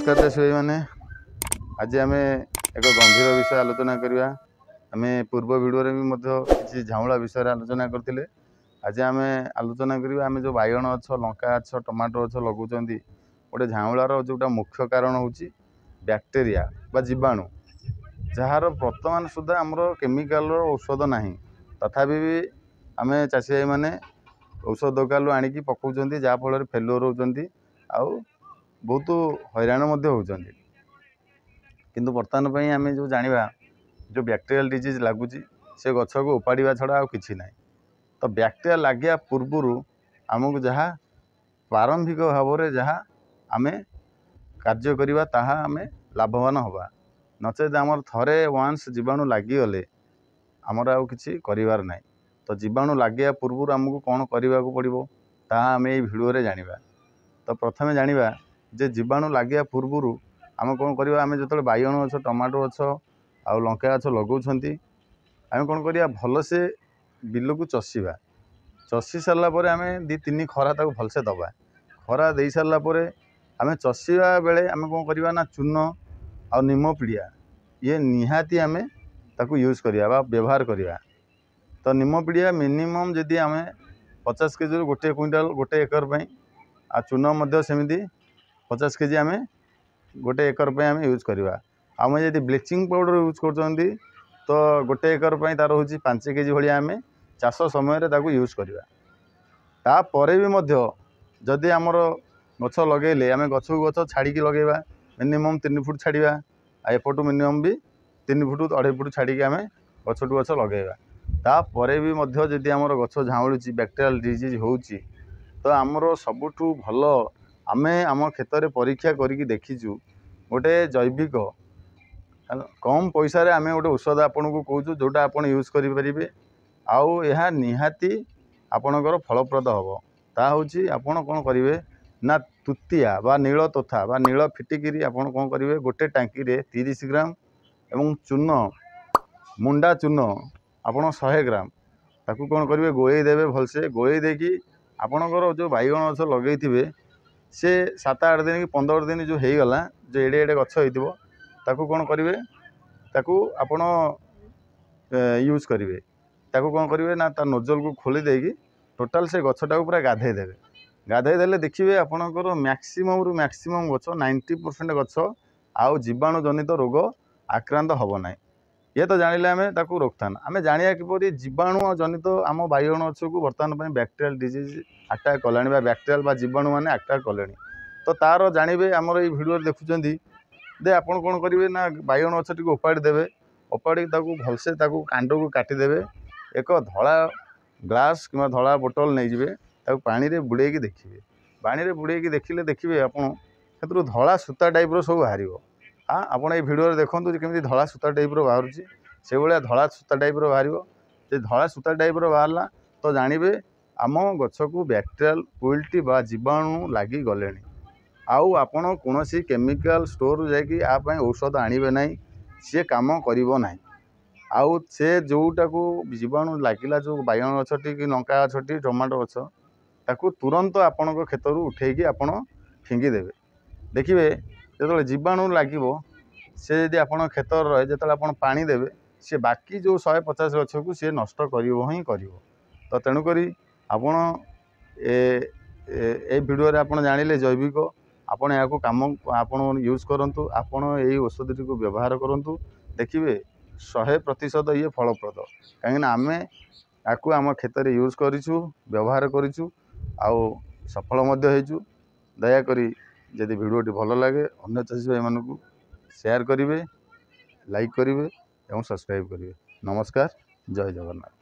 नमस्कार चाषी भाई मैंने आज आम एक गंभीर विषय आलोचना करवा। आम पूर्व भिडियो किसी झाऊला विषय आलोचना करते। आज आम आलोचना करवा आम जो बाइगण गछ लंका गछ टमाटो गछ लगुंट गोटे झाऊलार जोटा मुख्य कारण हूँ बैक्टेरिया बा जीवाणु जार वर्तमान सुधा आमर केमिकाल औषध ना तथापि भी आम चाषी भाई मैंने औषध दोकान आणिकी पकाउछन्ती जहाँफल फेलुअर होती आउ बहुत हैरान होती। किंतु बर्तमान पर आम जो जाना जो बैक्टेरियल डिजीज लगुच से गछ को उपाड़ा छड़ा आ कि ना। तो बैक्टेरिया लगे पूर्वर आमको जहाँ प्रारंभिक भाव में जहाँ आम कार्य करवा ताहा आम लाभवान हवा नचेत आमर थरे वान्स जीवाणु लगिगले आमर आउ किछि करिवार नाही। तो जीवाणु लगे पूर्वर आमको कौन करने को पड़ो ताहा आम ये भिडियो जानिबा। तो प्रथमे जानिबा जे जीवाणु लगे पूर्वर आम कौन करवा आम जो बाइगण गछ टमाटो गछ आउ लंका गछ लगौंट आम कौन करवा भलसे बिल को चषी सारापर आम दी तीन खरा भलसे दबा खरा दे सारापर आम चषा बेले आम कौन करवा ना चून आ निम पिड़िया ये निहाती आम ताकू यूज करवा व्यवहार करवा। तो निम पिड़िया मिनिमम जदि आम 50 केजी गोटे क्विंटाल गोटे एकर आ चून सेमती 50 केजी आम गोटे एकर आम यूज करवा। आम जब ब्लीचिंग पाउडर यूज कर तो गोटे एकर तार हूँ 5 केजी भाया आम चाष समय यूज करवा। तापर भी जदि आमर गछ लगे आम गछ को गछ छाड़ी लगेगा मिनिमम 3 फुट छाड़ा एपटू मिनिमम भी 3 फुट 2.5 फुट छाड़ी आम गछ टू गछ लगेगा। तापर भी जदि आमर गछ झाऊँ बैक्टेरियल डिजीज होची तो आमर सबुठू भल आम आम क्षेत्र में परीक्षा करके देखीचु गोटे जैविक कम पैसा रे आम गोटे औषध आपन को कहूँ जोटा आपन यूज करें आउ यह निहाती आपणकर फलप्रद हम ता हूँ आपन कौन करेंगे ना तुतिया बा नील तोथा बा नील फिटिकी आपन कौन करेंगे गोटे टांकी रे 30 ग्राम एवं चून मुंडा चून आपन 100 ग्राम ताकू कौन करेंगे गोई देवे भलसे गोई देकी आपणकर जो बाइगण गछ लगे से 7-8 दिन कि 15 दिन जो होगला जो एडे एडे गछ हो कौन करेंगे ताकू आपण यूज करेंगे ताकू कौन करेंगे ना नोजल को खोली देगी टोटाल से गछटा पूरा गाधे देले देखिए आपणकर मैक्सिमम रु मैक्सिमम गछ 90% गछ आउ जीवाणु जनित रोग आक्रांत हम ना। ये तो जानिले आम ताकू रोकथाम आम जाना किपरि जीवाणु जनित आम बाइगण गछ को बर्तमान bacterial disease attack Kalani bacterial बा जीवाणु मैंने अटैक कले। तो तार जानवे आमर ये भिडियो देखुं दे आपन कौन करेंगे ना बाइगण गछ टी उपाड़ी देवे उपाड़ी भलसे कांड को काटिदेवे एक धला ग्लास कि धला बोतल नहीं पानी रे बुड़ेकी देखिए पानी रे बुड़ेकी देखिले देखिए आपन से धला सूता टाइप सब बाहर। हाँ आपड़ ये भिडियो देखूँ केमी धला सूता टाइप बाहर से भाया धला सूता टाइप बाहर जे धला सूता टाइप बाहरला तो जानवे आम गछ को बैक्टेरियल विल्टी बा जीवाणु लगी गले। आउ आपण कौन केमिकल स्टोर जाकि औषध आणवे ना सी काम करिवो नाही। आउ से जोटा को जीवाणु लगिला जो बाइगण गछटी कि लंका गछटी टमाटो गछ ताकू तुरंत आपण क्षेत्र उठेकी आपण फिंगी देवे देखिए जो जीवाणु लगे से यदि आप क्षेत्र रहे जो आप पानी देवे सी बाकी जो 150 गछ को सी नष्ट कर। तो तेणुक आपण ए वीडियो आप जानिले जैविक आपण या कम आपण यूज करूँ आपण यही औषधि को व्यवहार करूँ देखिए 100% ये फलप्रद कहीं आम आपको आम क्षेत्र में यूज करूँ व्यवहार करूँ आउ सफल होइचु। दयाकोरी जदि भिडियोटी भल लगे अन्य चाषी भाई मानू शेयर करेंगे लाइक करेंगे और सब्सक्राइब करेंगे। नमस्कार, जय जगन्नाथ।